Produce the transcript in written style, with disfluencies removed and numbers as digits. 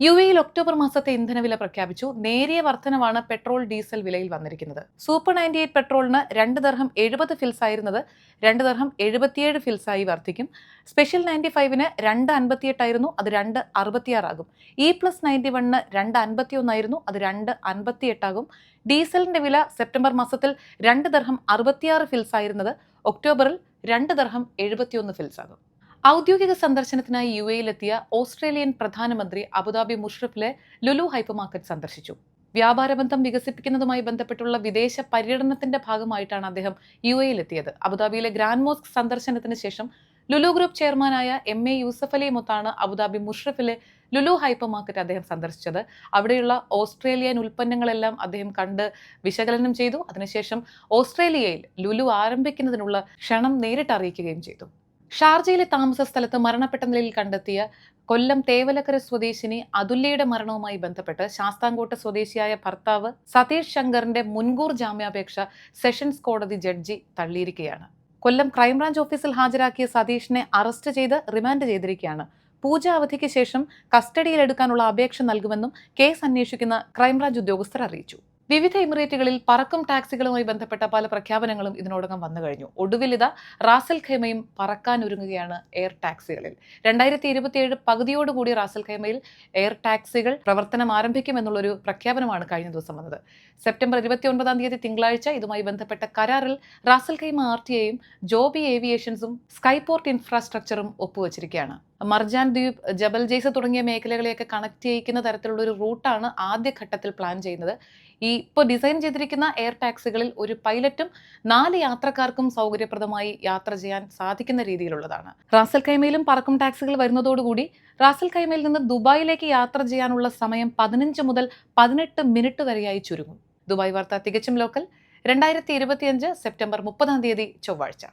യുഎഇയിൽ October മാസത്തെ ഇന്ധനവില പ്രഖ്യാപിച്ചു. നേരിയ വർധനവാണ് പെട്രോൾ ഡീസൽ വിലയിൽ വന്നിരിക്കുന്നത്. സൂപ്പർ 98 പെട്രോളിന് 2 ദർഹം 70 ഫിൽസ് ആയിരുന്നത് 2 ദർഹം 77 ഫിൽസായി വർദ്ധിക്കും. സ്പെഷ്യൽ 95ന് 2.58 ആയിരുന്നു, അത് 2.66 ആകും. E+91ന് 2.51 ആയിരുന്നു, അത് 2.58 ആകും. ഡീസലിന്റെ വില സെപ്റ്റംബർ മാസത്തിൽ 2 ദർഹം 66 ഫിൽസ് ആയിരുന്നത് ഒക്ടോബറിൽ 2 ദർഹം 71 ഫിൽസ് ആകും. ഔദ്യോഗിക സന്ദർശനത്തിനായി യുഎഇയിലെത്തിയ ഓസ്ട്രേലിയൻ പ്രധാനമന്ത്രി അബുദാബി മുഷ്റഫിലെ ലുലു ഹൈപ്പർ മാർക്കറ്റ് സന്ദർശിച്ചു. വ്യാപാരബന്ധം വികസിപ്പിക്കുന്നതുമായി ബന്ധപ്പെട്ടുള്ള വിദേശ പര്യടനത്തിന്റെ ഭാഗമായിട്ടാണ് അദ്ദേഹം യുഎഇയിലെത്തിയത്. അബുദാബിയിലെ ഗ്രാൻഡ് മോസ്ക് സന്ദർശനത്തിന് ശേഷം ലുലു ഗ്രൂപ്പ് ചെയർമാനായ MA യൂസഫ് അലിയുമൊത്താണ് അബുദാബി മുഷ്റഫിലെ ലുലു ഹൈപ്പർ മാർക്കറ്റ് അദ്ദേഹം സന്ദർശിച്ചത്. അവിടെയുള്ള ഓസ്ട്രേലിയൻ ഉൽപ്പന്നങ്ങളെല്ലാം അദ്ദേഹം കണ്ട് വിശകലനം ചെയ്തു. അതിനുശേഷം ഓസ്ട്രേലിയയിൽ ലുലു ആരംഭിക്കുന്നതിനുള്ള ക്ഷണം നേരിട്ട് അറിയിക്കുകയും ചെയ്തു. ഷാർജയിലെ താമസ സ്ഥലത്ത് മരണപ്പെട്ട നിലയിൽ കണ്ടെത്തിയ കൊല്ലം തേവലക്കര സ്വദേശിനി അതുല്യയുടെ മരണവുമായി ബന്ധപ്പെട്ട് ശാസ്താംകോട്ട സ്വദേശിയായ ഭർത്താവ് സതീഷ് ശങ്കറിന്റെ മുൻകൂർ ജാമ്യാപേക്ഷ സെഷൻസ് കോടതി ജഡ്ജി തള്ളിയിരിക്കുകയാണ്. കൊല്ലം ക്രൈംബ്രാഞ്ച് ഓഫീസിൽ ഹാജരാക്കിയ സതീഷിനെ അറസ്റ്റ് ചെയ്ത് റിമാൻഡ് ചെയ്തിരിക്കുകയാണ്. പൂജ അവധിക്ക് ശേഷം കസ്റ്റഡിയിലെടുക്കാനുള്ള അപേക്ഷ നൽകുമെന്നും കേസ് അന്വേഷിക്കുന്ന ക്രൈംബ്രാഞ്ച് ഉദ്യോഗസ്ഥർ അറിയിച്ചു. വിവിധ എമിറേറ്റുകളിൽ പറക്കും ടാക്സികളുമായി ബന്ധപ്പെട്ട പല പ്രഖ്യാപനങ്ങളും ഇതിനോടകം വന്നു കഴിഞ്ഞു. ഒടുവിൽ ഇതാ റാസൽ ഖൈമയും പറക്കാനൊരുങ്ങുകയാണ് എയർ ടാക്സികളിൽ. 2027 പകുതിയോടുകൂടി റാസൽ ഖൈമയിൽ എയർ ടാക്സികൾ പ്രവർത്തനം ആരംഭിക്കുമെന്നുള്ളൊരു പ്രഖ്യാപനമാണ് കഴിഞ്ഞ ദിവസം വന്നത്. സെപ്റ്റംബർ 29-ാം തീയതി തിങ്കളാഴ്ച ഇതുമായി ബന്ധപ്പെട്ട കരാറിൽ റാസൽ ഖൈമ RTA ജോബി ഏവിയേഷൻസും സ്കൈപോർട്ട് ഇൻഫ്രാസ്ട്രക്ചറും ഒപ്പുവച്ചിരിക്കുകയാണ്. മർജാൻ ദ്വീപ്, ജബൽ ജയ്സ തുടങ്ങിയ മേഖലകളെയൊക്കെ കണക്ട് ചെയ്യിക്കുന്ന തരത്തിലുള്ള ഒരു റൂട്ടാണ് ആദ്യഘട്ടത്തിൽ പ്ലാൻ ചെയ്യുന്നത്. ഇപ്പോൾ ഡിസൈൻ ചെയ്തിരിക്കുന്ന എയർ ടാക്സികളിൽ ഒരു പൈലറ്റും 4 യാത്രക്കാർക്കും സൗകര്യപ്രദമായി യാത്ര ചെയ്യാൻ സാധിക്കുന്ന രീതിയിലുള്ളതാണ്. റാസൽ ഖൈമയിലും പറക്കും ടാക്സികൾ വരുന്നതോടുകൂടി റാസൽ ഖൈമയിൽ നിന്ന് ദുബായിലേക്ക് യാത്ര ചെയ്യാനുള്ള സമയം 15 മുതൽ 18 മിനിറ്റ് വരെയായി ചുരുങ്ങും. ദുബായ് വാർത്ത തികച്ചും ലോക്കൽ 2025 സെപ്റ്റംബർ 30-ാം തീയതി ചൊവ്വാഴ്ച.